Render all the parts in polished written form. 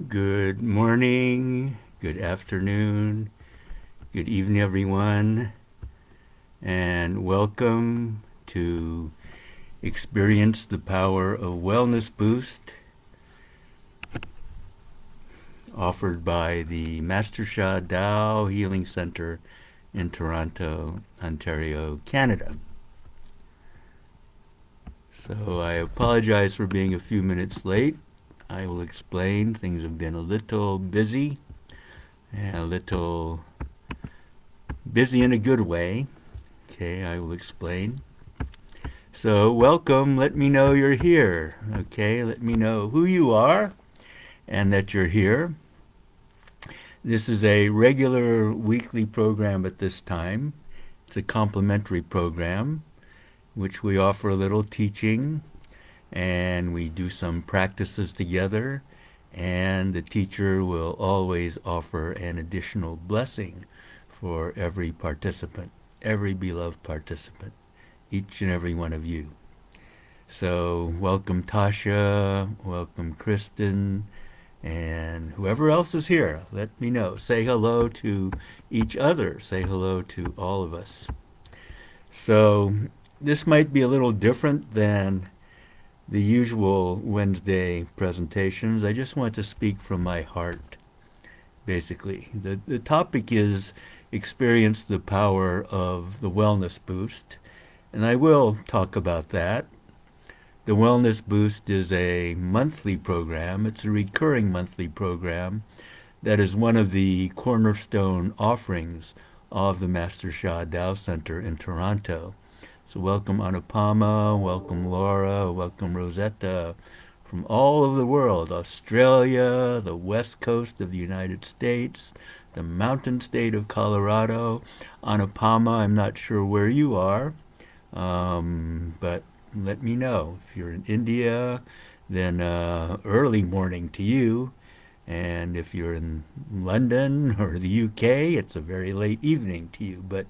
Good morning, good afternoon, good evening, everyone, and welcome to Experience the Power of Wellness Boost, offered by the Master Sha Dao Healing Center in Toronto, Ontario, Canada. So I apologize for being a few minutes late. I will explain. Things have been a little busy and a little busy in a good way. Okay, I will explain. So, welcome. Let me know you're here. Okay, let me know who you are and that you're here. This is a regular weekly program at this time. It's a complimentary program, which we offer a little teaching and we do some practices together. And the teacher will always offer an additional blessing for every participant, every beloved participant, each and every one of you. So, welcome Tasha, welcome Kristen, and whoever else is here. Let me know. Say hello to each other. Say hello to all of us. So, this might be a little different than the usual Wednesday presentations. I just want to speak from my heart, basically. The topic is experience the power of the wellness boost, and I will talk about that. The Wellness Boost is a monthly program. It's a recurring monthly program that is one of the cornerstone offerings of the Master Sha Dao Center in Toronto. So welcome Anupama, welcome Laura, welcome Rosetta from all over the world, Australia, the west coast of the United States, the mountain state of Colorado. Anupama, I'm not sure where you are, but let me know. If you're in India, then early morning to you. And if you're in London or the UK, it's a very late evening to you. But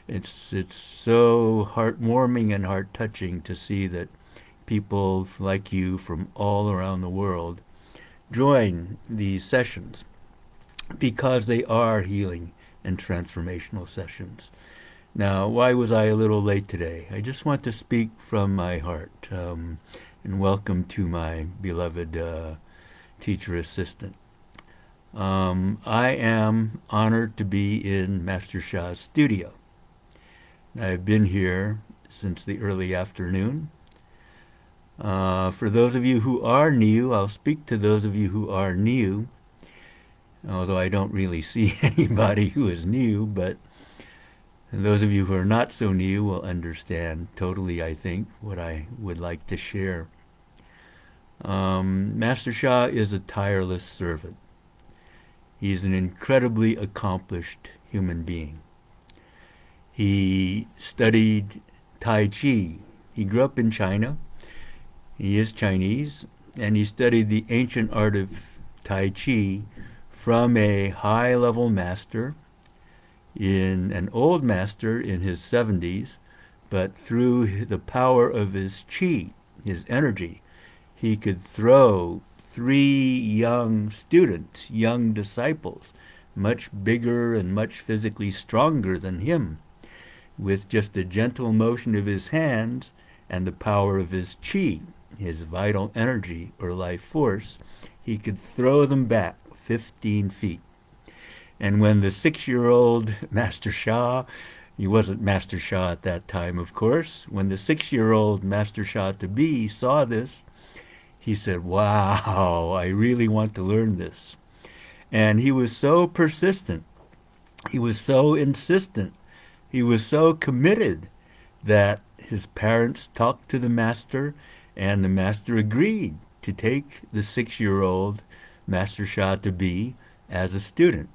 it's so heartwarming and heart touching to see that people like you from all around the world join these sessions because they are healing and transformational sessions. Now, why was I a little late today? I just want to speak from my heart and welcome to my beloved teacher assistant. I am honored to be in Master Sha's studio. I've been here since the early afternoon. For those of you who are new, I'll speak to those of you who are new, although I don't really see anybody who is new, but and those of you who are not so new will understand totally, I think, what I would like to share. Master Sha is a tireless servant. He's an incredibly accomplished human being. He studied Tai Chi. He grew up in China. He is Chinese, and he studied the ancient art of Tai Chi from a high-level master, in an old master in his 70s, but through the power of his chi, his energy, he could throw three young students, young disciples, much bigger and much physically stronger than him, with just a gentle motion of his hands and the power of his chi, his vital energy or life force, he could throw them back 15 feet. And when the 6-year-old Master Sha, he wasn't Master Sha at that time, of course, when the 6-year-old Master Sha to be saw this, he said, wow, I really want to learn this. And he was so persistent. He was so insistent. He was so committed that his parents talked to the master, and the master agreed to take the 6-year-old Master Sha to be as a student.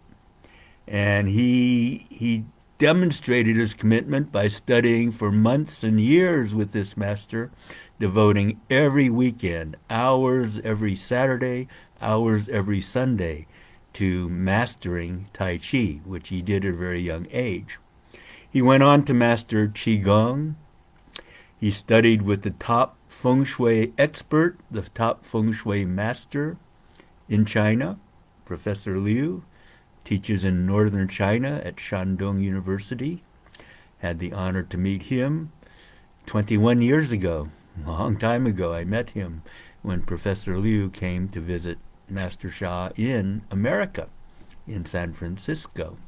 And he demonstrated his commitment by studying for months and years with this master, devoting every weekend, hours every Saturday, hours every Sunday, to mastering Tai Chi, which he did at a very young age. He went on to master Qigong. He studied with the top feng shui expert, the top feng shui master in China. Professor Liu teaches in northern China at Shandong University. Had the honor to meet him 21 years ago. A long time ago, I met him when Professor Liu came to visit Master Sha in America, in San Francisco.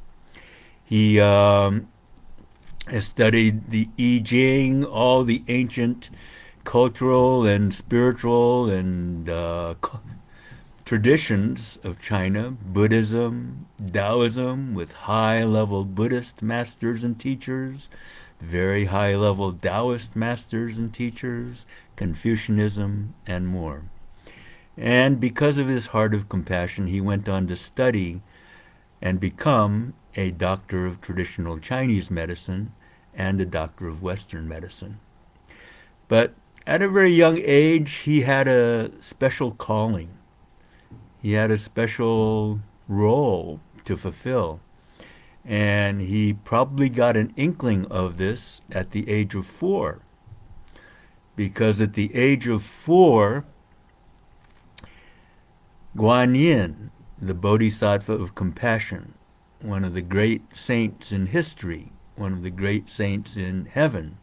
He has studied the I Ching, all the ancient cultural and spiritual and traditions of China, Buddhism, Taoism, with high-level Buddhist masters and teachers, very high-level Taoist masters and teachers, Confucianism, and more. And because of his heart of compassion, he went on to study and become a doctor of traditional Chinese medicine and a doctor of Western medicine. But at a very young age, he had a special calling. He had a special role to fulfill. And he probably got an inkling of this at the age of 4. Because at the age of 4, Guanyin, the Bodhisattva of compassion, one of the great saints in history, one of the great saints in heaven.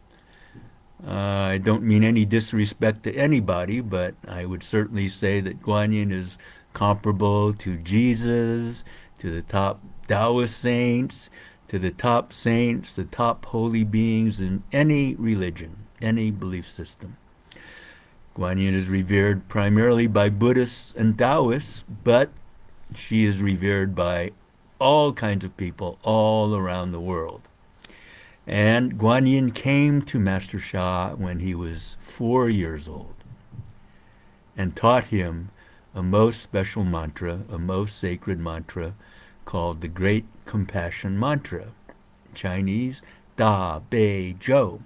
I don't mean any disrespect to anybody, but I would certainly say that Guanyin is comparable to Jesus, to the top Taoist saints, to the top saints, the top holy beings in any religion, any belief system. Guanyin is revered primarily by Buddhists and Taoists, but she is revered by all kinds of people all around the world. And Guanyin came to Master Sha when he was 4 years old and taught him a most special mantra, a most sacred mantra called the Great Compassion Mantra, Chinese Da Bei Zhou,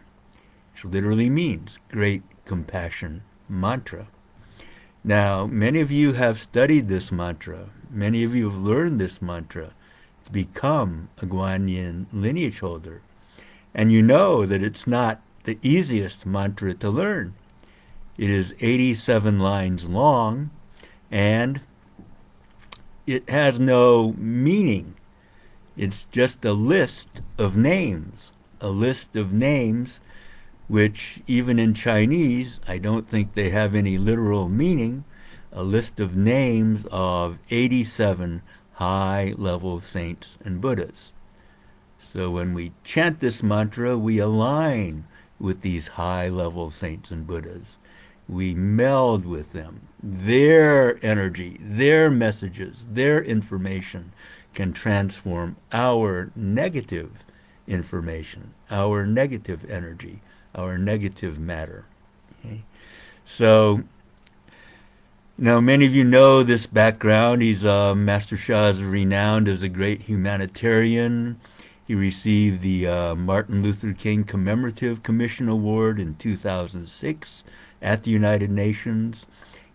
which literally means Great Compassion Mantra. Now, many of you have studied this mantra. Many of you have learned this mantra to become a Guanyin lineage holder. And you know that it's not the easiest mantra to learn. It is 87 lines long, and it has no meaning. It's just a list of names which even in Chinese, I don't think they have any literal meaning, a list of names of 87 high-level saints and Buddhas. So when we chant this mantra, we align with these high-level saints and Buddhas. We meld with them. Their energy, their messages, their information can transform our negative information, our negative energy, our negative matter. Okay? So, many of you know this background. Master Sha is renowned as a great humanitarian. He received the Martin Luther King Commemorative Commission Award in 2006 at the United Nations.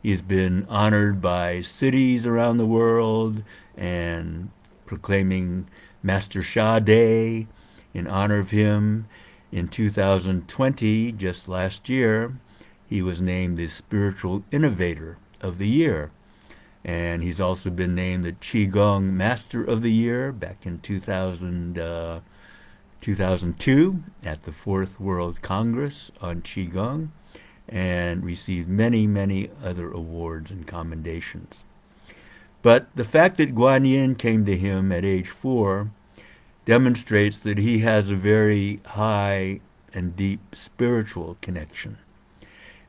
He's been honored by cities around the world and proclaiming Master Sha Day in honor of him. In 2020, just last year, he was named the Spiritual Innovator of the Year. And he's also been named the Qigong Master of the Year back in 2002 at the 4th World Congress on Qigong, and received many, many other awards and commendations. But the fact that Guanyin came to him at age 4 demonstrates that he has a very high and deep spiritual connection.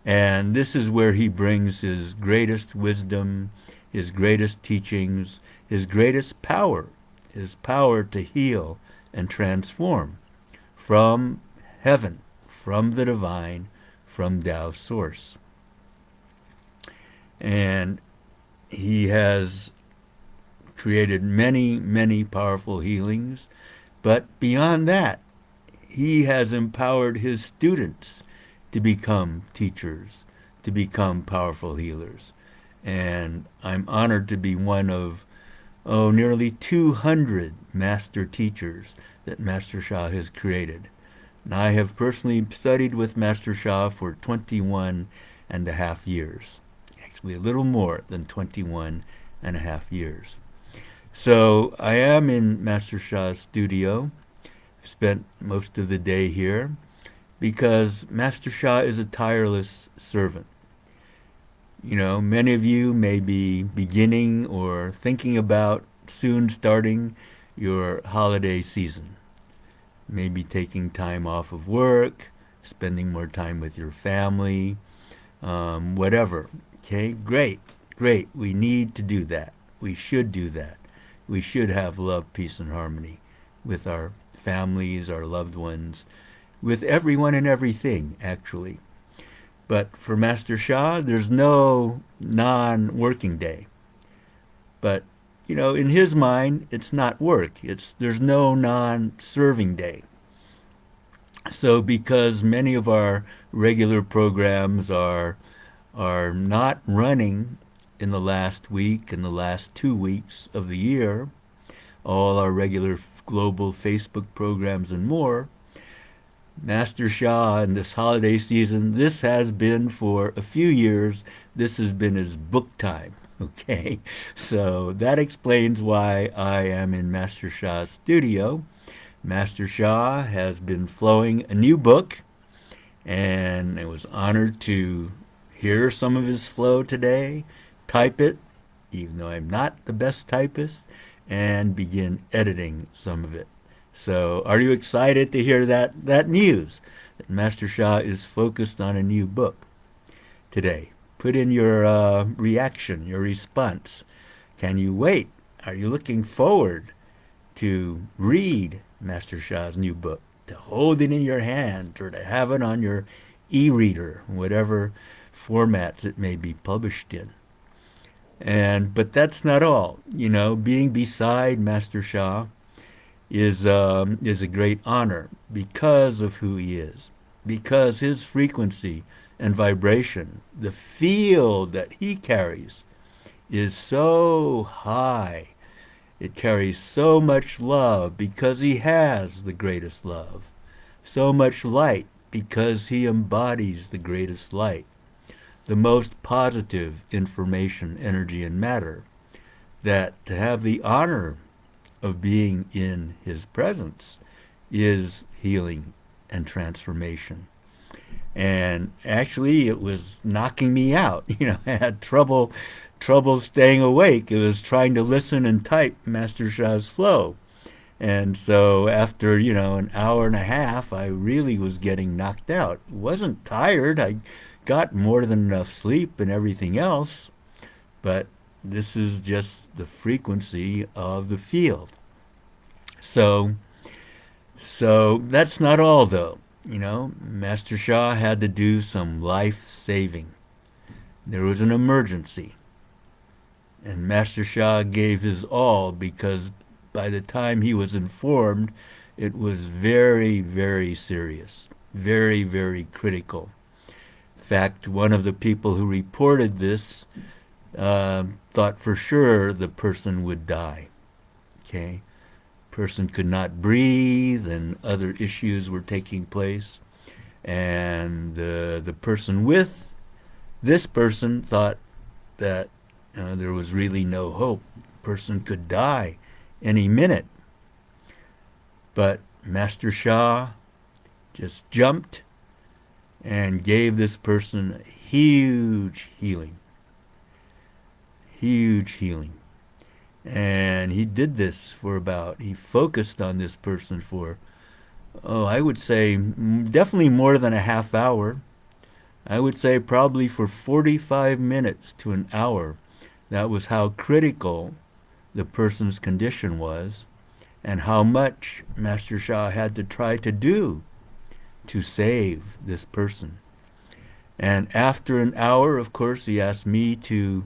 And this is where he brings his greatest wisdom, his greatest teachings, his greatest power, his power to heal and transform from heaven, from the divine, from Tao Source. And he has created many, many powerful healings, but beyond that, he has empowered his students to become teachers, to become powerful healers. And I'm honored to be one of, nearly 200 master teachers that Master Sha has created. And I have personally studied with Master Sha for 21 and a half years. Actually, a little more than 21 and a half years. So I am in Master Sha's studio. Spent most of the day here because Master Sha is a tireless servant. You know, many of you may be beginning or thinking about soon starting your holiday season. Maybe taking time off of work, spending more time with your family, whatever. Okay, great, great. We need to do that. We should do that. We should have love, peace, and harmony with our families, our loved ones, with everyone and everything, actually. But for Master Sha, there's no non-working day. But, you know, in his mind, it's not work. There's no non-serving day. So because many of our regular programs are not running in the last week and the last 2 weeks of the year, all our regular global Facebook programs and more, Master Sha in this holiday season, this has been for a few years, this has been his book time. Okay, so that explains why I am in Master Sha's studio. Master Sha has been flowing a new book, and I was honored to hear some of his flow today, type it, even though I'm not the best typist, and begin editing some of it. So, are you excited to hear that news? That Master Sha is focused on a new book today. Put in your reaction, your response. Can you wait? Are you looking forward to read Master Sha's new book? To hold it in your hand or to have it on your e-reader, whatever formats it may be published in. But that's not all. You know, being beside Master Sha is a great honor because of who he is, because his frequency and vibration, the field that he carries, is so high. It carries so much love because he has the greatest love, so much light because he embodies the greatest light, the most positive information, energy, and matter. That to have the honor of being in his presence is healing and transformation. And actually, it was knocking me out. You know, I had trouble staying awake. It was trying to listen and type Master Sha's flow. And so after, you know, an hour and a half, I really was getting knocked out. I wasn't tired. I got more than enough sleep and everything else. But this is just the frequency of the field. So that's not all, though. You know, Master Sha had to do some life saving. There was an emergency. And Master Sha gave his all because by the time he was informed, it was very, very serious, very, very critical. In fact, one of the people who reported this thought for sure the person would die. Okay, person could not breathe, and other issues were taking place, and the person with this person thought that there was really no hope. Person could die any minute. But Master Sha just jumped and gave this person huge healing. Huge healing. And he did this he focused on this person for, I would say definitely more than a half hour. I would say probably for 45 minutes to an hour. That was how critical the person's condition was and how much Master Sha had to try to do to save this person. And after an hour, of course, he asked me to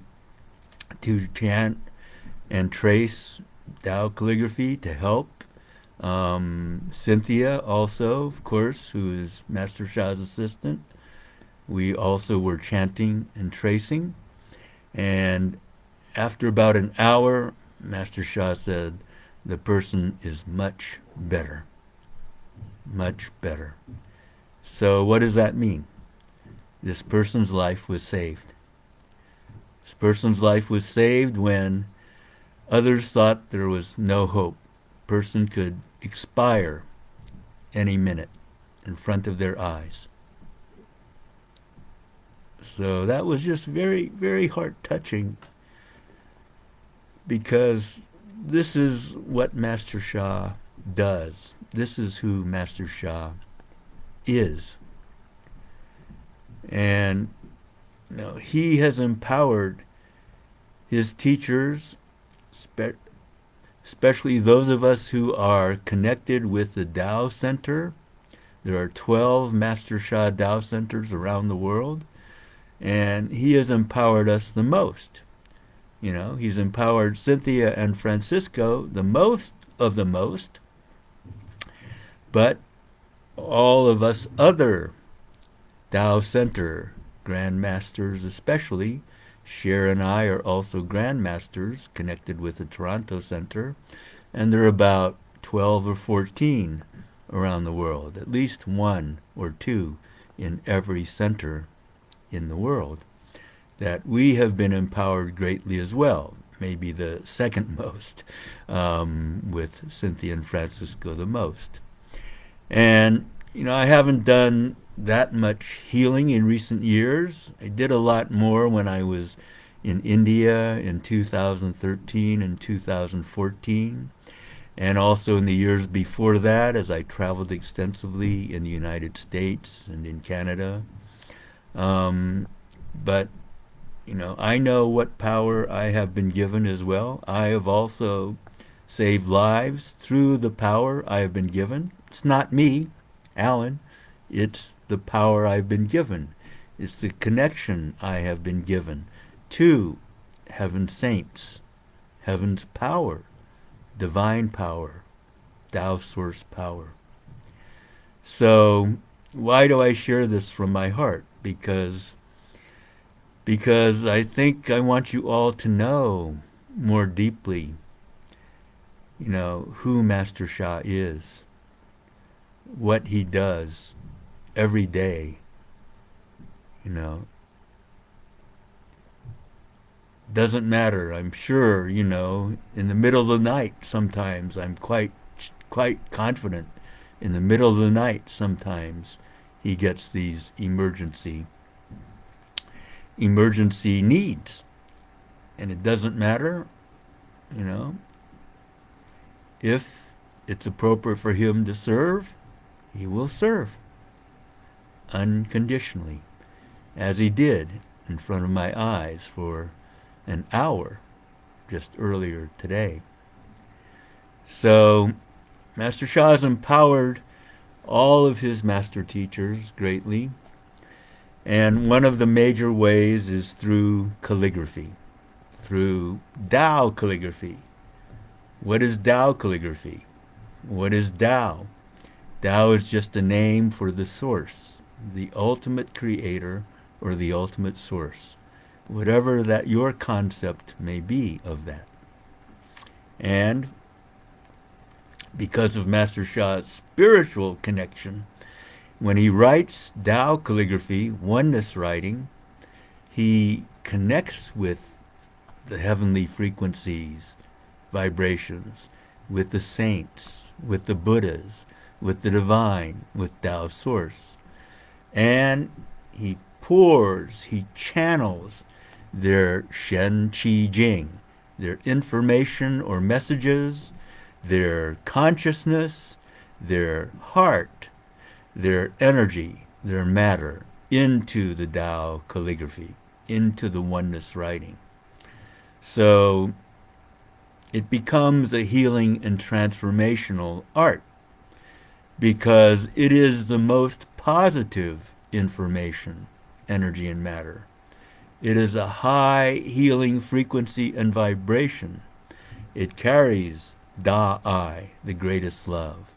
chant and trace Dow Calligraphy to help. Cynthia also, of course, who is Master Sha's assistant. We also were chanting and tracing. And after about an hour, Master Sha said, the person is much better. Much better. So what does that mean? This person's life was saved. This person's life was saved when others thought there was no hope. Person could expire any minute in front of their eyes. So that was just very, very heart-touching, because this is what Master Sha does. This is who Master Sha is. And he has empowered his teachers, especially those of us who are connected with the Tao Center. There are 12 Master Sha Tao Centers around the world, and he has empowered us the most. He's empowered Cynthia and Francisco the most of the most, but all of us other Tao Center Grandmasters especially, Cher and I are also Grandmasters connected with the Toronto Center, and there are about 12 or 14 around the world, at least one or two in every center in the world, that we have been empowered greatly as well, maybe the second most, with Cynthia and Francisco the most. And, I haven't done that much healing in recent years. I did a lot more when I was in India in 2013 and 2014, and also in the years before that as I traveled extensively in the United States and in Canada. But I know what power I have been given as well. I have also saved lives through the power I have been given. It's not me, Alan. It's the power I've been given. It's the connection I have been given to heaven's saints, heaven's power, divine power, Tao source power. So why do I share this from my heart? Because I think I want you all to know more deeply, who Master Sha is, what he does every day, Doesn't matter, I'm sure, in the middle of the night sometimes, I'm quite confident, in the middle of the night sometimes he gets these emergency needs. And it doesn't matter, if it's appropriate for him to serve, he will serve unconditionally, as he did in front of my eyes for an hour just earlier today. So Master Sha has empowered all of his master teachers greatly, and one of the major ways is through calligraphy, through Dao calligraphy. What is Dao calligraphy? What is Dao? Dao is just a name for the source, the ultimate creator or the ultimate source, whatever that your concept may be of that. And because of Master Sha's spiritual connection, when he writes Tao calligraphy, oneness writing, he connects with the heavenly frequencies, vibrations, with the saints, with the Buddhas, with the divine, with Tao source. And he pours, he channels their Shen Qi Jing, their information or messages, their consciousness, their heart, their energy, their matter, into the Tao calligraphy, into the oneness writing. So it becomes a healing and transformational art, because it is the most positive information, energy and matter. It is a high healing frequency and vibration. It carries Da I, the greatest love,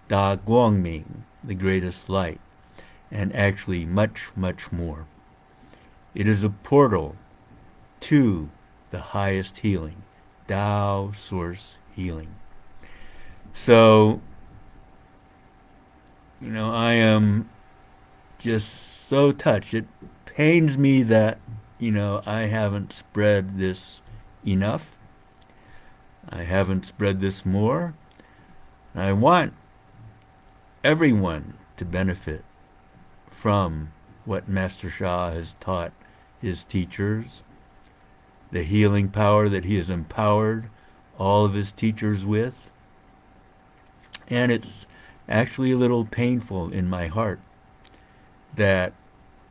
Da Guangming, the greatest light, and actually much, much more. It is a portal to the highest healing, Tao source healing. So, I am just so touched. It pains me that I haven't spread this enough. I haven't spread this more. I want everyone to benefit from what Master Sha has taught his teachers, the healing power that he has empowered all of his teachers with. And it's actually a little painful in my heart that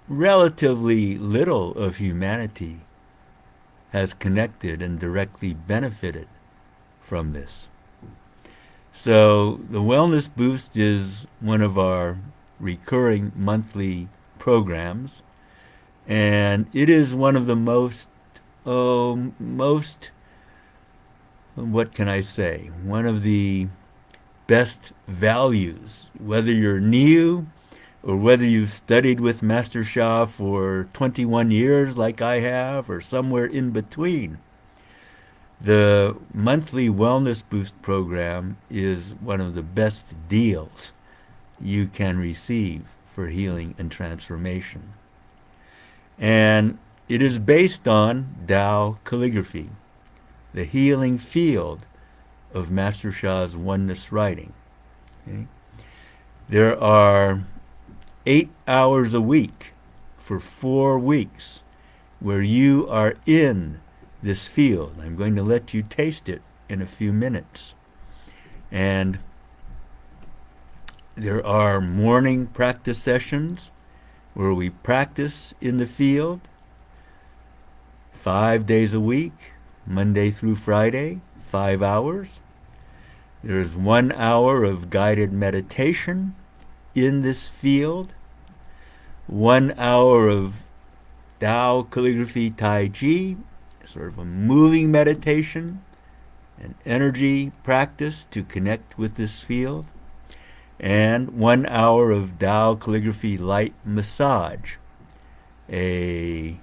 relatively little of humanity has connected and directly benefited from this. So the Wellness Boost is one of our recurring monthly programs, and it is one of the most, what can I say, one of the best values, whether you're new or whether you've studied with Master Sha for 21 years like I have, or somewhere in between. The monthly Wellness Boost program is one of the best deals you can receive for healing and transformation. And it is based on Dow Calligraphy, the healing field of Master Sha's oneness writing. Okay? There are 8 hours a week for 4 weeks where you are in this field. I'm going to let you taste it in a few minutes. And there are morning practice sessions where we practice in the field 5 days a week, Monday through Friday, 5 hours. There's 1 hour of guided meditation in this field, 1 hour of Dow Calligraphy Tai Chi, sort of a moving meditation, an energy practice to connect with this field, and 1 hour of Dow Calligraphy light massage, a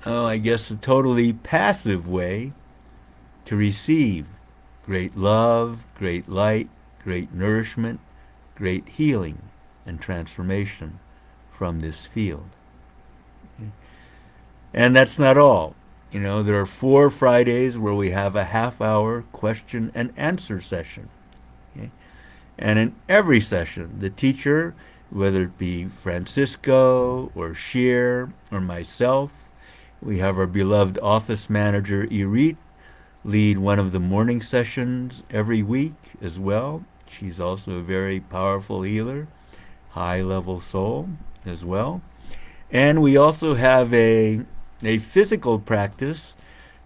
totally passive way to receive great love, great light, great nourishment, great healing and transformation from this field. Okay. And that's not all. There are 4 Fridays where we have a half-hour question and answer session. Okay. And in every session, the teacher, whether it be Francisco or Sheer or myself, we have our beloved office manager, Irit, lead one of the morning sessions every week as well. She's also a very powerful healer, high-level soul as well. And we also have a physical practice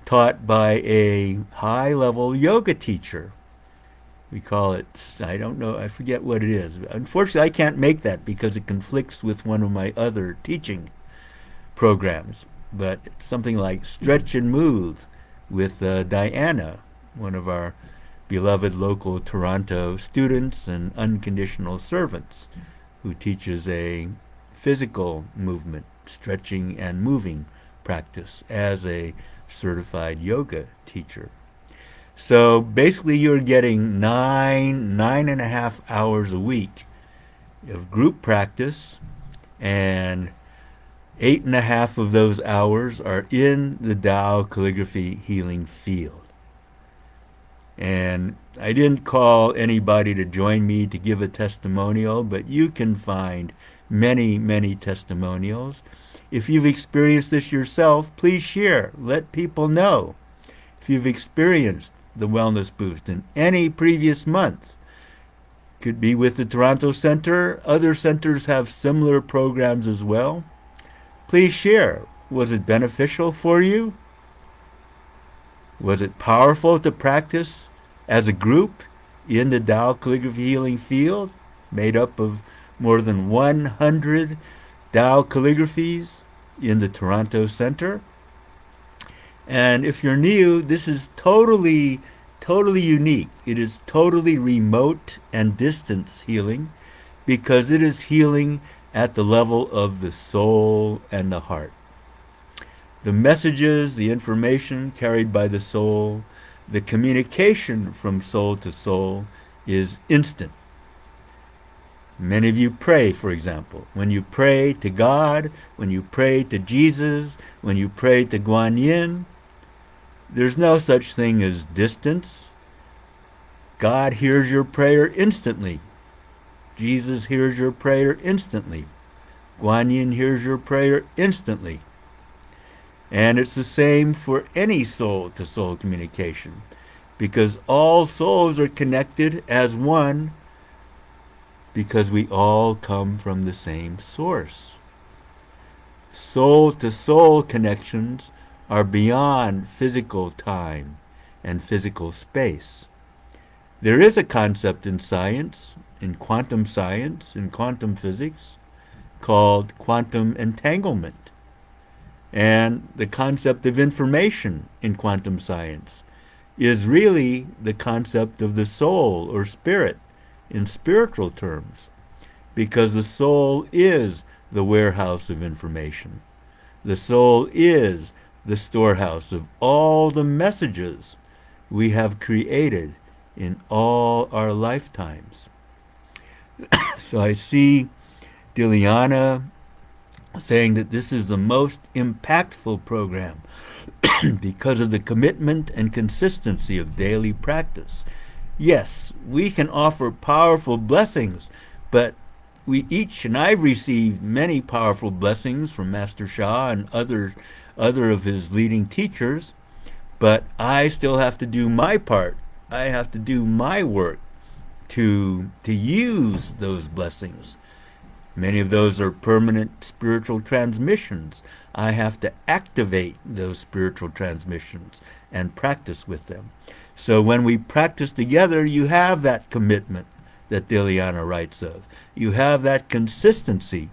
taught by a high-level yoga teacher. We call it, I forget what it is. Unfortunately, I can't make that because it conflicts with one of my other teaching programs. But it's something like Stretch and Move with Diana, one of our beloved local Toronto students and unconditional servants, who teaches a physical movement, stretching and moving practice as a certified yoga teacher. So basically you're getting 9.5 hours a week of group practice, and 8.5 of those hours are in the Dow Calligraphy Healing Field. And I didn't call anybody to join me to give a testimonial, but you can find many, many testimonials. If you've experienced this yourself, please share. Let people know. If you've experienced the Wellness Boost in any previous month, could be with the Toronto Center. Other centers have similar programs as well. Please share. Was it beneficial for you? Was it powerful to practice as a group in the Dow Calligraphy Healing Field, made up of more than 100 Dow calligraphies in the Toronto Center? And if you're new, this is totally unique. It is totally remote and distance healing, because it is healing at the level of the soul and the heart. The messages, the information carried by the soul, the communication from soul to soul is instant. Many of you pray, for example. When you pray to God, when you pray to Jesus, when you pray to Guan Yin, there's no such thing as distance. God hears your prayer instantly. Jesus hears your prayer instantly. Guan Yin hears your prayer instantly. And it's the same for any soul-to-soul communication, because all souls are connected as one, because we all come from the same source. Soul-to-soul connections are beyond physical time and physical space. There is a concept in science, in quantum physics, called quantum entanglement. And the concept of information in quantum science is really the concept of the soul or spirit in spiritual terms, because the soul is the warehouse of information. The soul is the storehouse of all the messages we have created in all our lifetimes. So I see Diliana saying that this is the most impactful program because of the commitment and consistency of daily practice. Yes, we can offer powerful blessings, but we each, and I've received many powerful blessings from Master Sha and other of his leading teachers, but I still have to do my part. I have to do my work to use those blessings. Many of those are permanent spiritual transmissions. I have to activate those spiritual transmissions and practice with them. So when we practice together, you have that commitment that Diliana writes of. You have that consistency.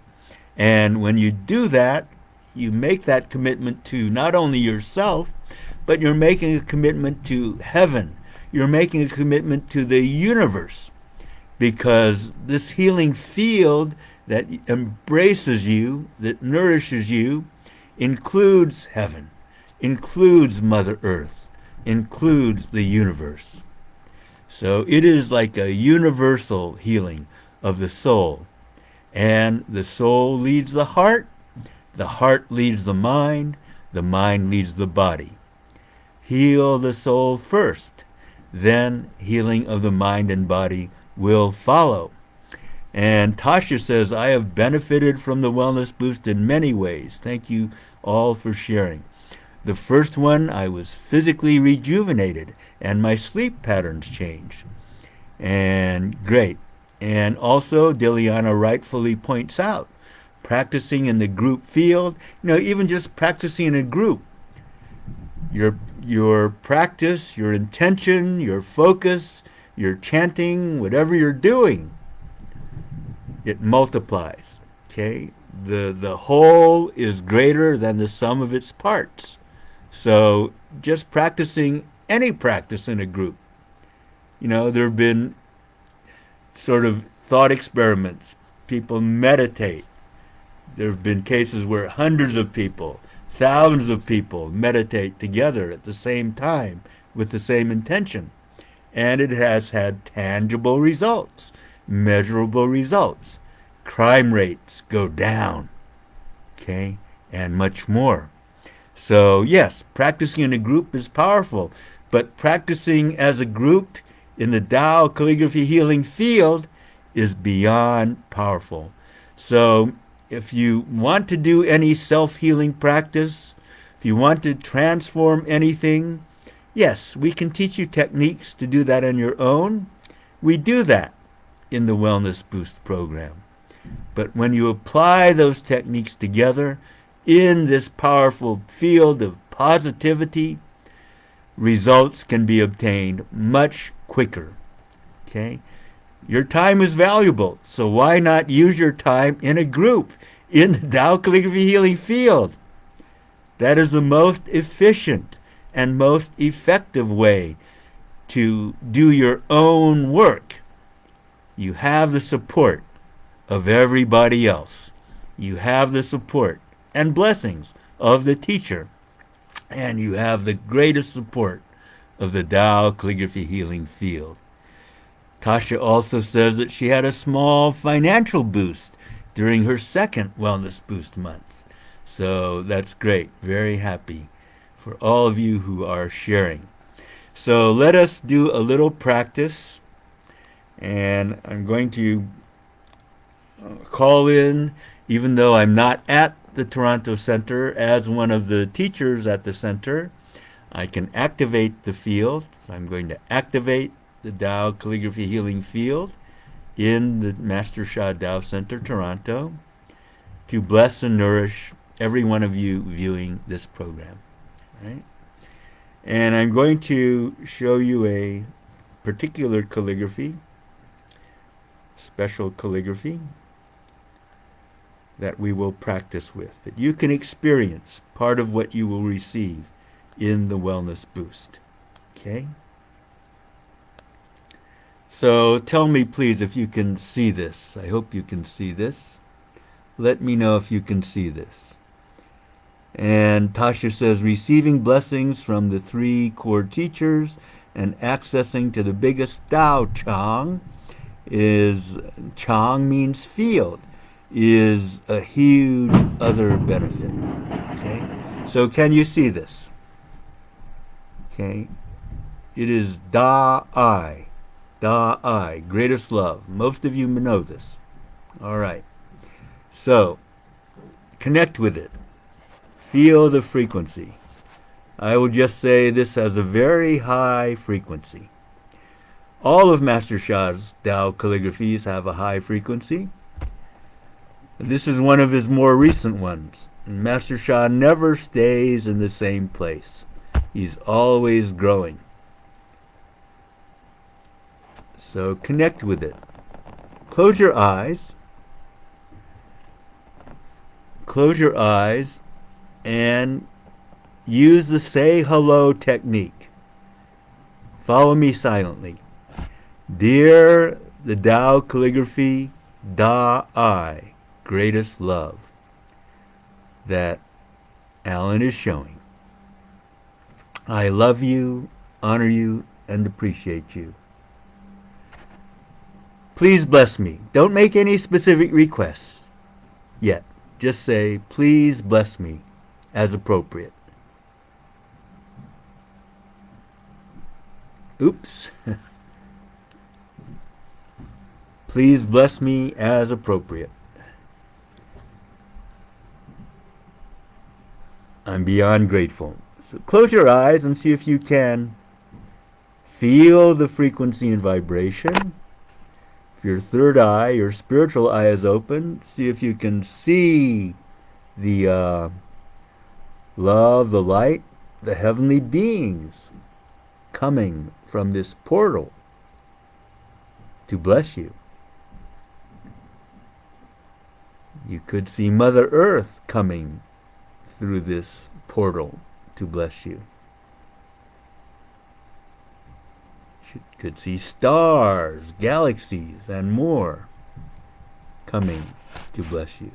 And when you do that, you make that commitment to not only yourself, but you're making a commitment to heaven. You're making a commitment to the universe, because this healing field that embraces you, that nourishes you, includes heaven, includes Mother Earth, includes the universe. So it is like a universal healing of the soul. And the soul leads the heart leads the mind leads the body. Heal the soul first, then healing of the mind and body will follow. And Tasha says, I have benefited from the Wellness Boost in many ways. Thank you all for sharing. The first one, I was physically rejuvenated and my sleep patterns changed. And great. And also, Diliana rightfully points out, practicing in the group field, even just practicing in a group, your practice, your intention, your focus, your chanting, whatever you're doing, it multiplies. Okay? The whole is greater than the sum of its parts. So just practicing any practice in a group. There have been sort of thought experiments. People meditate. There have been cases where hundreds of people, thousands of people meditate together at the same time with the same intention. And it has had tangible results, measurable results. Crime rates go down, okay, and much more. So yes, practicing in a group is powerful, but practicing as a group in the Dow Calligraphy Healing Field is beyond powerful. So if you want to do any self-healing practice, if you want to transform anything, yes, we can teach you techniques to do that on your own. We do that in the Wellness Boost program. But when you apply those techniques together in this powerful field of positivity, results can be obtained much quicker. Okay? Your time is valuable, so why not use your time in a group in the Dow Calligraphy Healing Field? That is the most efficient and most effective way to do your own work. You have the support of everybody else. You have the support and blessings of the teacher. And you have the greatest support of the Dow Calligraphy Healing Field. Tasha also says that she had a small financial boost during her second Wellness Boost month. So that's great. Very happy for all of you who are sharing. So let us do a little practice. And I'm going to call in, even though I'm not at the Toronto Center, as one of the teachers at the center. I can activate the field. So I'm going to activate the Dow Calligraphy Healing Field in the Master Sha Tao Center, Toronto, to bless and nourish every one of you viewing this program. Right? And I'm going to show you a particular calligraphy, special calligraphy, that we will practice with, that you can experience part of what you will receive in the Wellness Boost. Okay? So tell me, please, if you can see this. I hope you can see this. Let me know if you can see this. And Tasha says, receiving blessings from the three core teachers and accessing to the biggest Tao Chang is, Chang means field, is a huge other benefit. Okay? So can you see this? Okay? It is Da I, greatest love. Most of you know this. All right. So, connect with it. Feel the frequency. I will just say this has a very high frequency. All of Master Sha's Tao calligraphies have a high frequency. This is one of his more recent ones. Master Sha never stays in the same place. He's always growing. So connect with it. Close your eyes. Close your eyes and use the say hello technique. Follow me silently. Dear the Tao Calligraphy Da I, greatest love that Alan is showing. I love you, honor you, and appreciate you. Please bless me. Don't make any specific requests yet. Just say, please bless me, as appropriate. Oops. Please bless me as appropriate. I'm beyond grateful. So close your eyes and see if you can feel the frequency and vibration. If your third eye, your spiritual eye is open, see if you can see the love, the light, the heavenly beings coming from this portal to bless you. You could see Mother Earth coming through this portal to bless you. You could see stars, galaxies, and more coming to bless you.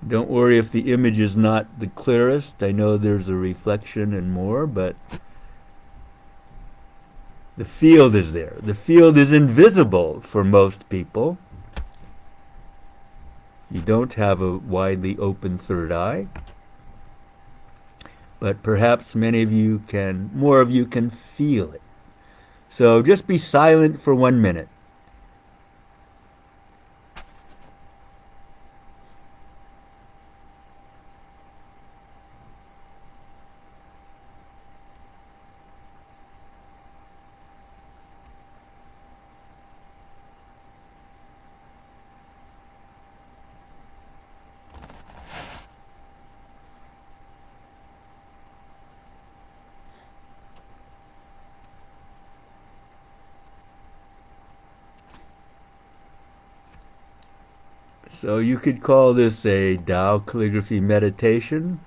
Don't worry if the image is not the clearest. I know there's a reflection and more, but the field is there. The field is invisible for most people. You don't have a widely open third eye, but perhaps many of you can, more of you can feel it. So just be silent for 1 minute. So you could call this a Dow Calligraphy meditation.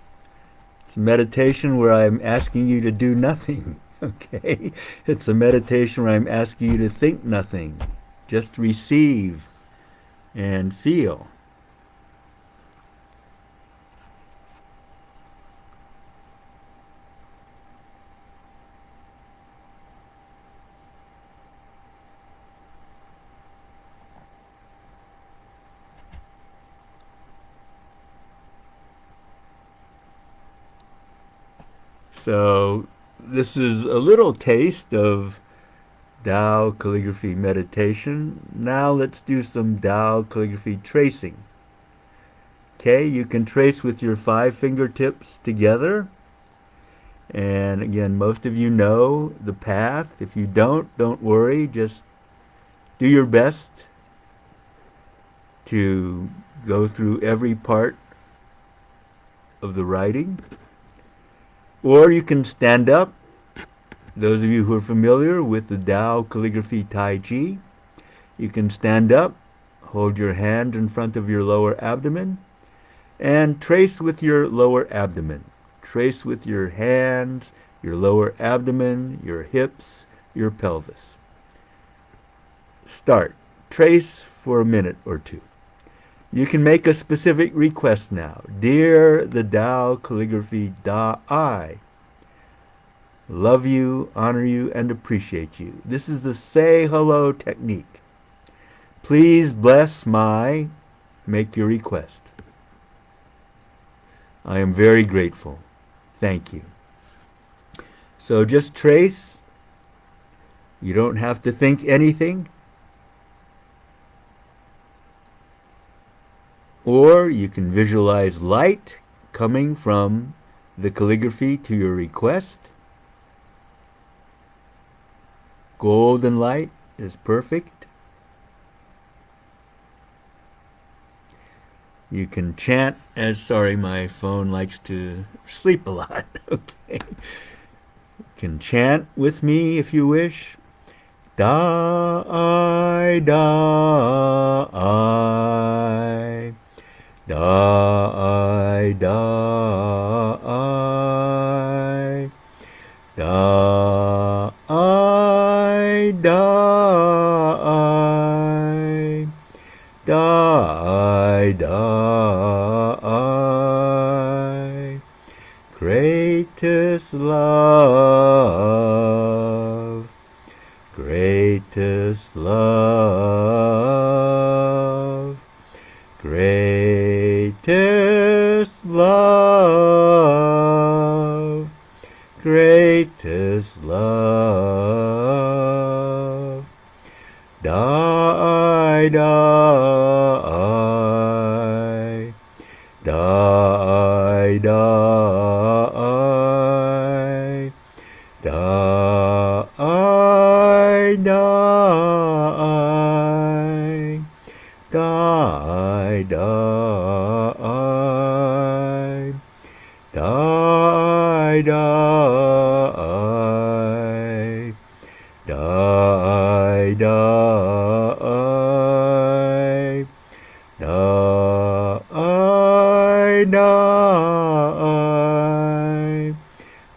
It's a meditation where I'm asking you to do nothing, okay? It's a meditation where I'm asking you to think nothing. Just receive and feel. So this is a little taste of Dow Calligraphy Meditation. Now let's do some Dow Calligraphy Tracing. Okay, you can trace with your 5 fingertips together. And again, most of you know the path. If you don't worry. Just do your best to go through every part of the writing. Or you can stand up. Those of you who are familiar with the Dow Calligraphy Tai Chi, you can stand up, hold your hand in front of your lower abdomen, and trace with your lower abdomen. Trace with your hands, your lower abdomen, your hips, your pelvis. Start. Trace for a minute or two. You can make a specific request now. Dear the Dow Calligraphy I love you, honor you, and appreciate you. This is the say hello technique. Please bless my, make your request. I am very grateful. Thank you. So just trace. You don't have to think anything. Or you can visualize light coming from the calligraphy to your request. Golden light is perfect. You can chant sorry, my phone likes to sleep a lot. Okay. You can chant with me if you wish. Da I da I da I da I da I da I da I da I greatest love, greatest love, greatest love, greatest love. Die, die, die, die, die, die, die, die, die,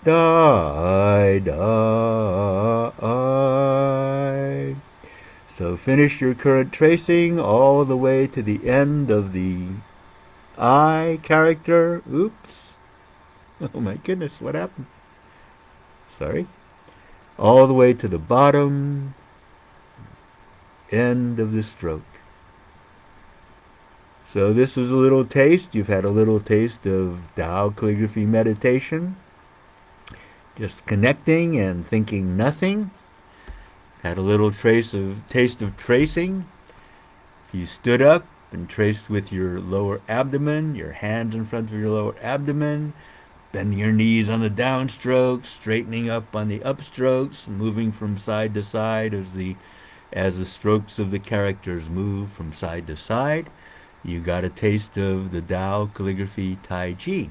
die, die, die. So finish your current tracing all the way to the end of the I character. Oops. Oh my goodness, what happened? Sorry. All the way to the bottom end of the stroke. So this is a little taste. You've had a little taste of Tao Calligraphy Meditation. Just connecting and thinking nothing. Had a little taste of tracing. If you stood up and traced with your lower abdomen, your hands in front of your lower abdomen, bending your knees on the downstrokes, straightening up on the upstrokes, moving from side to side as the strokes of the characters move from side to side. You got a taste of the Dow Calligraphy Tai Chi.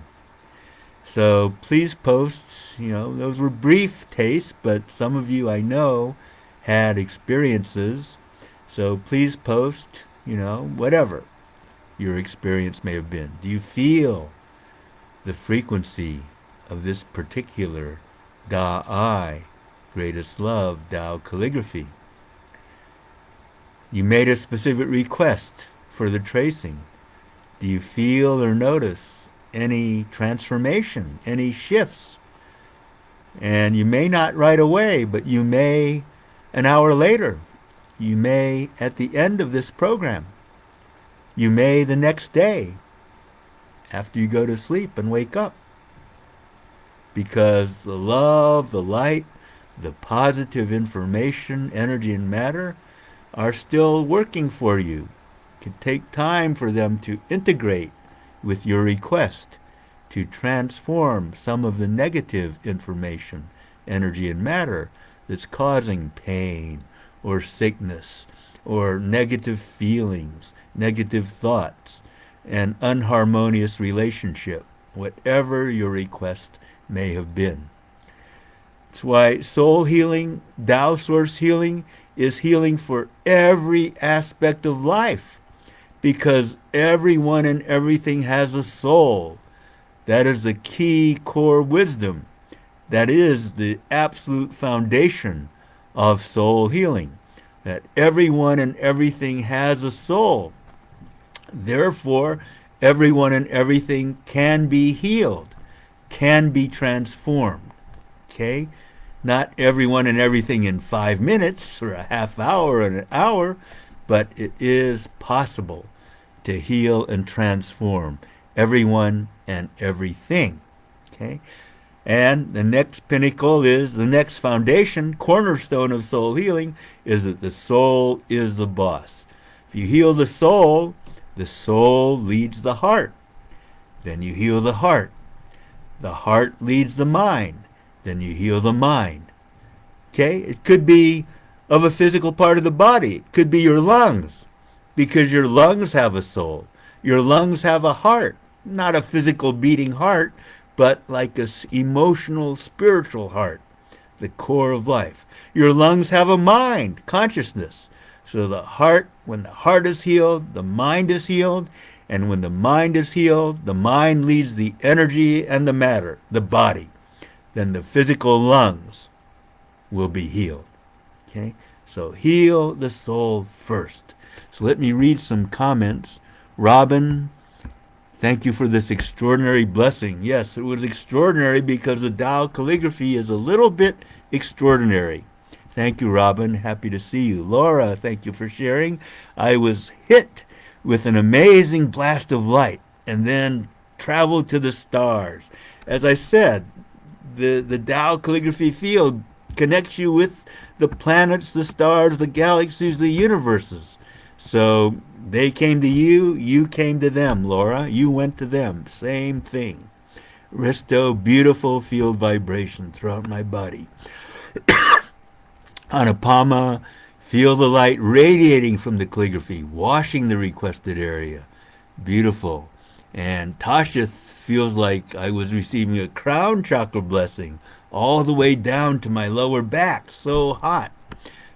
So please post, those were brief tastes, but some of you I know had experiences. So please post, whatever your experience may have been. Do you feel the frequency of this particular Da I, greatest love, Dow Calligraphy? You made a specific request for the tracing. Do you feel or notice any transformation, any shifts? And you may not right away, but you may an hour later. You may at the end of this program. You may the next day after you go to sleep and wake up. because the love, the light, the positive information, energy, and matter are still working for you. It can take time for them to integrate with your request to transform some of the negative information, energy, and matter that's causing pain or sickness or negative feelings, negative thoughts, and unharmonious relationship, whatever your request may have been. That's why soul healing, Tao source healing, is healing for every aspect of life, because everyone and everything has a soul. That is the key core wisdom. That is the absolute foundation of soul healing. That everyone and everything has a soul. Therefore, everyone and everything can be healed, can be transformed. Okay? Not everyone and everything in 5 minutes or a half hour or an hour, but it is possible to heal and transform everyone and everything. Okay? And the next pinnacle is, the next foundation, cornerstone of soul healing, is that the soul is the boss. If you heal the soul leads the heart. Then you heal the heart. The heart leads the mind. Then you heal the mind. Okay? It could be of a physical part of the body. It could be your lungs, because your lungs have a soul. Your lungs have a heart. Not a physical beating heart, but like an emotional, spiritual heart, the core of life. Your lungs have a mind, consciousness. So the heart, when the heart is healed, the mind is healed. And when the mind is healed, the mind leads the energy and the matter, the body. Then the physical lungs will be healed. Okay? So heal the soul first. So let me read some comments. Robin, thank you for this extraordinary blessing. Yes, it was extraordinary because the Dow calligraphy is a little bit extraordinary. Thank you, Robin. Happy to see you. Laura, thank you for sharing. I was hit with an amazing blast of light and then traveled to the stars. As I said, the Dow Calligraphy Field connects you with the planets, the stars, the galaxies, the universes. So they came to you, you came to them, Laura. You went to them. Same thing. Risto, beautiful field vibration throughout my body. Anupama, feel the light radiating from the calligraphy, washing the requested area. Beautiful. And Tasha feels like I was receiving a crown chakra blessing all the way down to my lower back. So hot.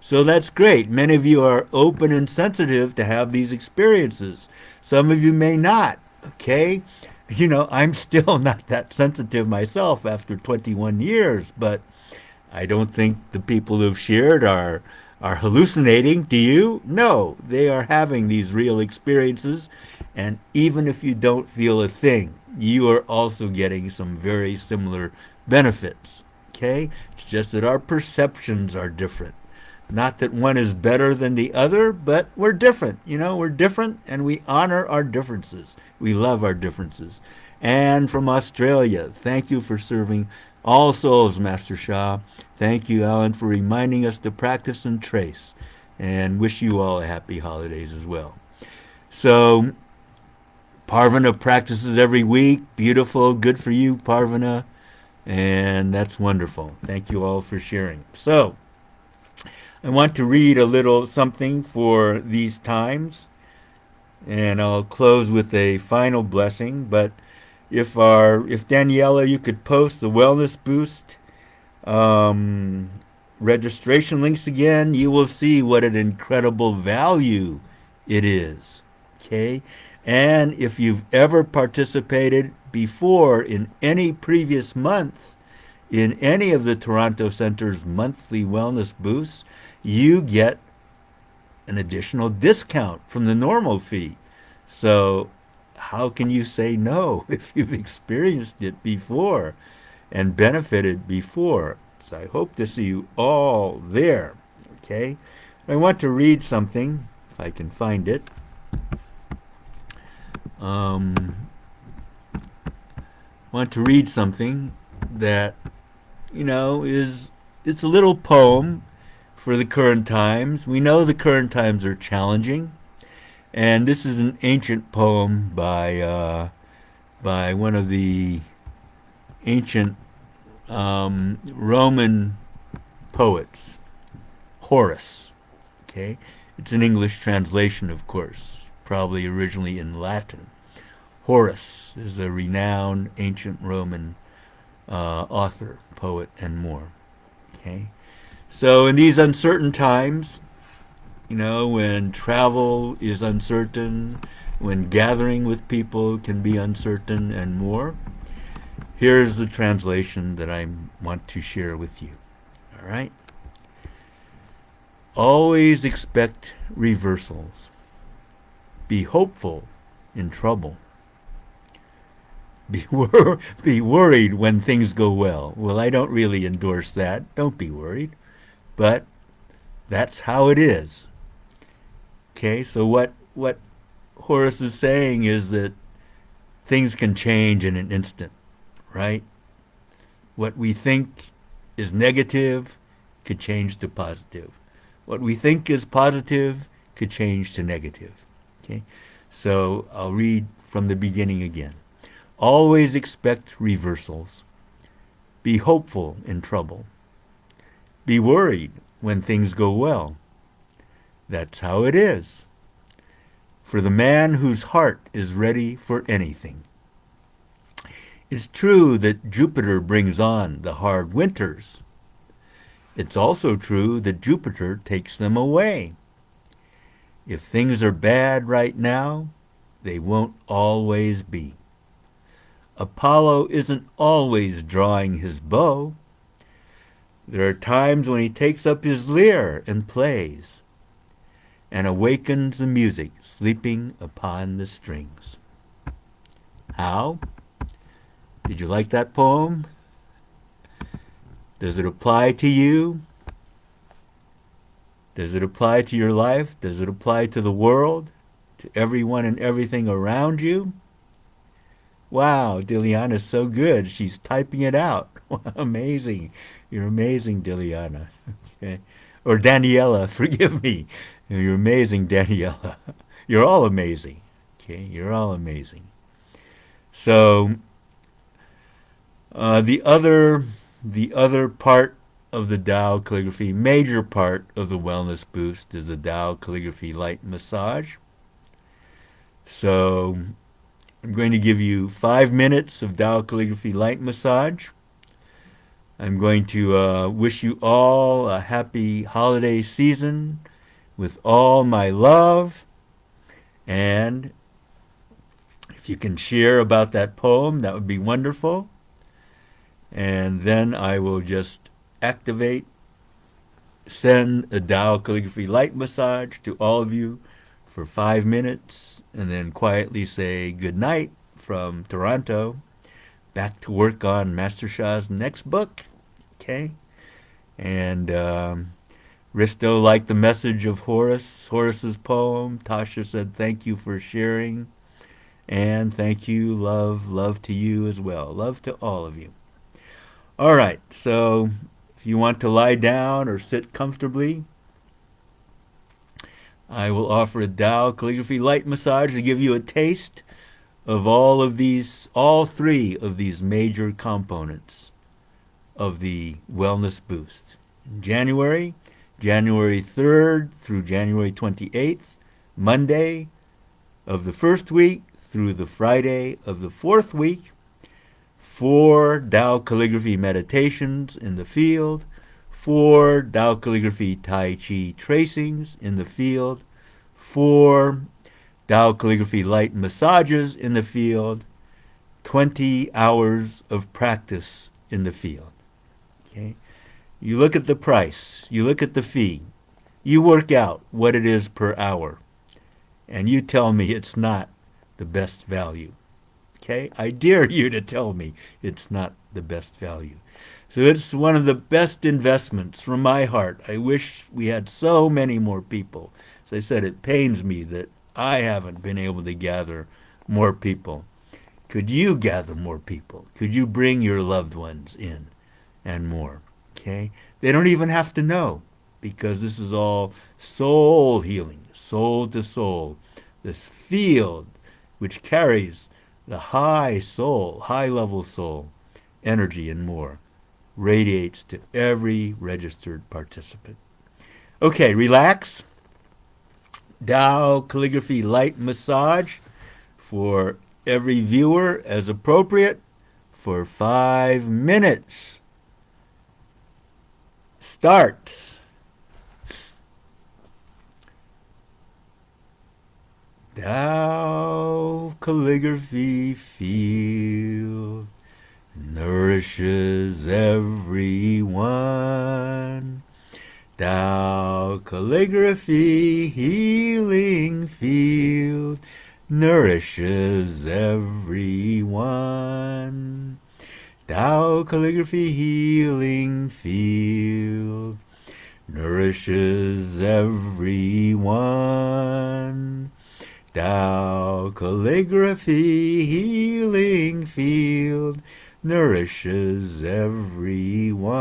So that's great. Many of you are open and sensitive to have these experiences. Some of you may not. Okay? You know, I'm still not that sensitive myself after 21 years, but I don't think the people who've shared are hallucinating. Do you? No, they are having these real experiences, and even if you don't feel a thing, you are also getting some very similar benefits. Okay? It's just that our perceptions are different. Not that one is better than the other, but we're different. You know, we're different, and we honor our differences. We love our differences. And from Australia, thank you for serving all souls, Master Shah. Thank you, Alan, for reminding us to practice and trace. And wish you all a happy holidays as well. So, Parvana practices every week. Beautiful. Good for you, Parvana. And that's wonderful. Thank you all for sharing. So, I want to read a little something for these times. And I'll close with a final blessing. But if Daniela, you could post the Wellness Boost registration links again, you will see what an incredible value it is. Okay? And if you've ever participated before in any previous month in any of the Toronto Center's monthly wellness boosts, you get an additional discount from the normal fee. So how can you say no if you've experienced it before and benefited before? So I hope to see you all there. Okay? I want to read something, if I can find it. Want to read something that, it's a little poem for the current times. We know the current times are challenging, and this is an ancient poem by one of the ancient Roman poets, Horace. Okay, it's an English translation, of course, probably originally in Latin. Horace is a renowned ancient Roman author, poet, and more. Okay, so in these uncertain times, when travel is uncertain, when gathering with people can be uncertain, and more, here's the translation that I want to share with you. All right? Always expect reversals. Be hopeful in trouble. Be worried when things go well. Well, I don't really endorse that. Don't be worried. But that's how it is. Okay, so what Horace is saying is that things can change in an instant, right? What we think is negative could change to positive. What we think is positive could change to negative. Okay, so I'll read from the beginning again. Always expect reversals. Be hopeful in trouble. Be worried when things go well. That's how it is. For the man whose heart is ready for anything. It's true that Jupiter brings on the hard winters. It's also true that Jupiter takes them away. If things are bad right now, they won't always be. Apollo isn't always drawing his bow. There are times when he takes up his lyre and plays, and awakens the music sleeping upon the strings. How? Did you like that poem? Does it apply to you? Does it apply to your life? Does it apply to the world? To everyone and everything around you? Wow, Diliana's so good. She's typing it out. Amazing. You're amazing, Diliana. Okay. Or Daniela, forgive me. You're amazing, Daniela. You're all amazing. Okay, you're all amazing. So the other part of the Dow Calligraphy, major part of the Wellness Boost, is the Dow Calligraphy Light Massage. So I'm going to give you 5 minutes of Dow Calligraphy Light Massage. I'm going to wish you all a happy holiday season with all my love. And if you can share about that poem, that would be wonderful. And then I will just send a Dow Calligraphy Light Massage to all of you for 5 minutes, and then quietly say good night from Toronto. Back to work on Master Sha's next book. Okay? And Risto liked the message of Horace's poem. Tasha said thank you for sharing. And thank you, love to you as well. Love to all of you. All right, so if you want to lie down or sit comfortably, I will offer a Dow Calligraphy Light Massage to give you a taste of all three of these major components of the Wellness Boost. In January 3rd through January 28th, Monday of the first week through the Friday of the fourth week, 4 Dow Calligraphy Meditations in the field, 4 Dow Calligraphy Tai Chi Tracings in the field, 4 Dow Calligraphy Light Massages in the field, 20 hours of practice in the field. Okay? You look at the price, you look at the fee, you work out what it is per hour, and you tell me it's not the best value. Okay? I dare you to tell me it's not the best value. So it's one of the best investments from my heart. I wish we had so many more people. As I said, it pains me that I haven't been able to gather more people. Could you gather more people? Could you bring your loved ones in and more? Okay? They don't even have to know because this is all soul healing, soul to soul. This field which carries the high soul, high level soul, energy and more, radiates to every registered participant. Okay, relax. Dow Calligraphy Light Massage for every viewer as appropriate for 5 minutes. Start. Dow Calligraphy Field nourishes everyone. Dow Calligraphy Healing Field nourishes everyone. Dow Calligraphy Healing Field nourishes everyone. Dow Calligraphy Healing Field nourishes everyone.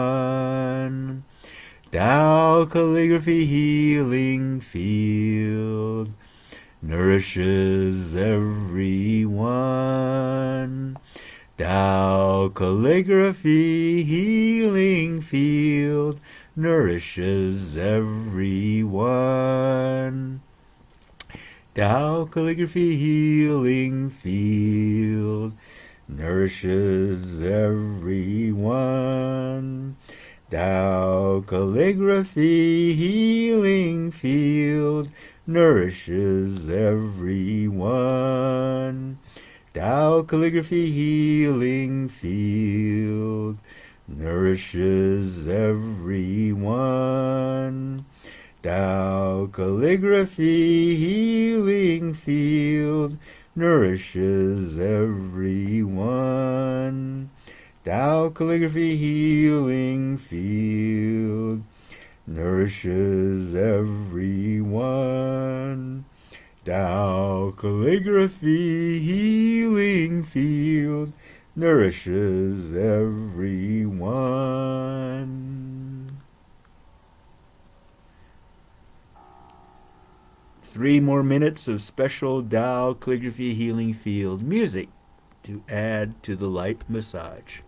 Dow Calligraphy Healing Field nourishes everyone. Dow Calligraphy Healing Field nourishes everyone. Dow Calligraphy Healing Field nourishes everyone. Dow Calligraphy Healing Field nourishes everyone. Dow Calligraphy Healing Field nourishes everyone. Dow Calligraphy Healing Field nourishes everyone. Dow Calligraphy Healing Field nourishes everyone. Dow Calligraphy Healing Field nourishes everyone. 3 more minutes of special Dow Calligraphy Healing Field music to add to the light massage.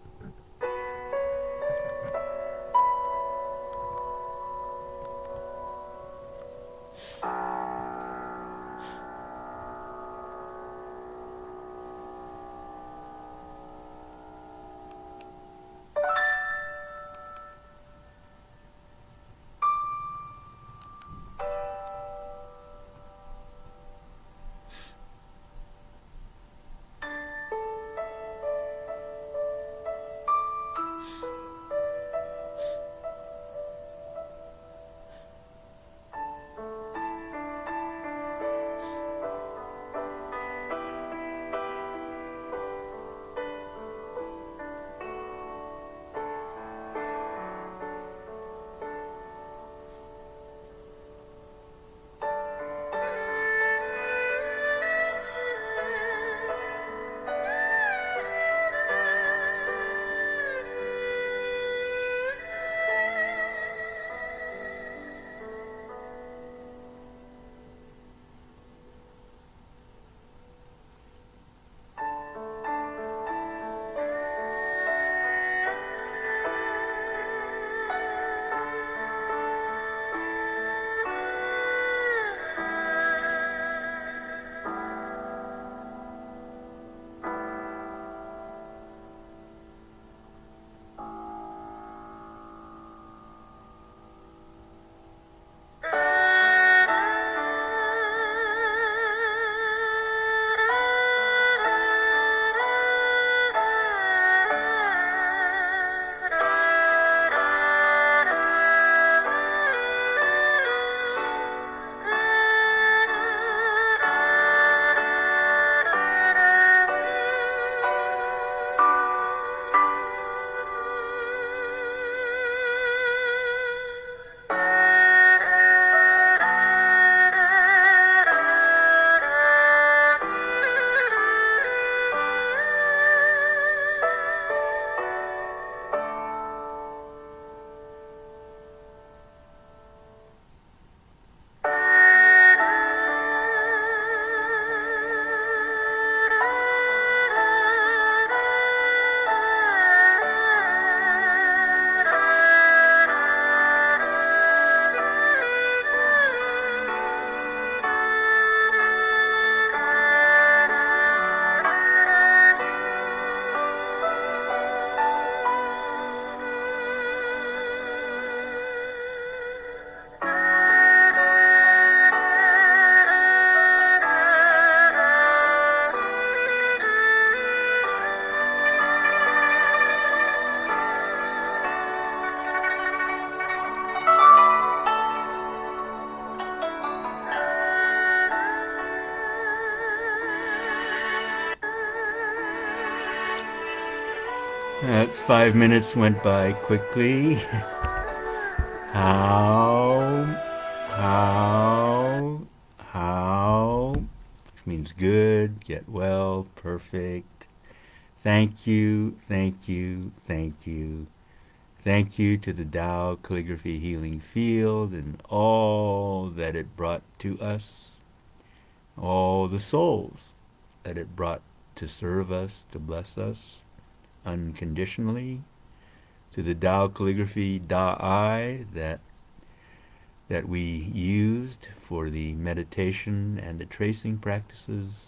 That 5 minutes went by quickly. How, how, how means good, get well, perfect. Thank you, thank you, thank you. Thank you to the Dow Calligraphy Healing Field and all that it brought to us, all the souls that it brought to serve us, to bless us unconditionally, to the Dow Calligraphy Tai that we used for the meditation and the tracing practices.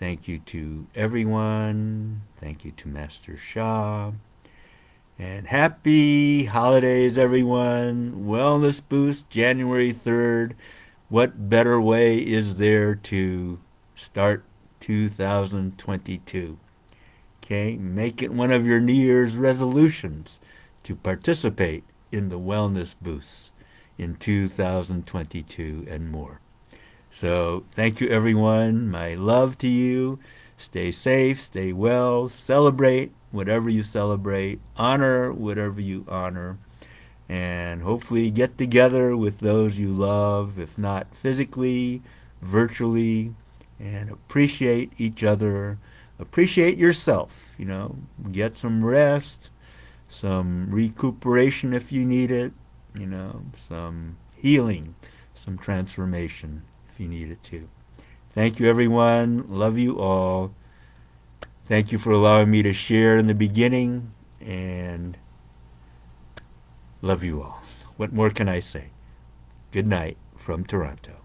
Thank you to everyone. Thank you to Master Shah. And happy holidays, everyone. Wellness Boost, January 3rd. What better way is there to start 2022? Okay, make it one of your New Year's resolutions to participate in the Wellness Boost in 2022 and more. So thank you, everyone. My love to you. Stay safe, stay well, celebrate whatever you celebrate, honor whatever you honor, and hopefully get together with those you love, if not physically, virtually, and appreciate each other. Appreciate yourself, get some rest, some recuperation if you need it, some healing, some transformation if you need it too. Thank you, everyone. Love you all. Thank you for allowing me to share in the beginning, and love you all. What more can I say? Good night from Toronto.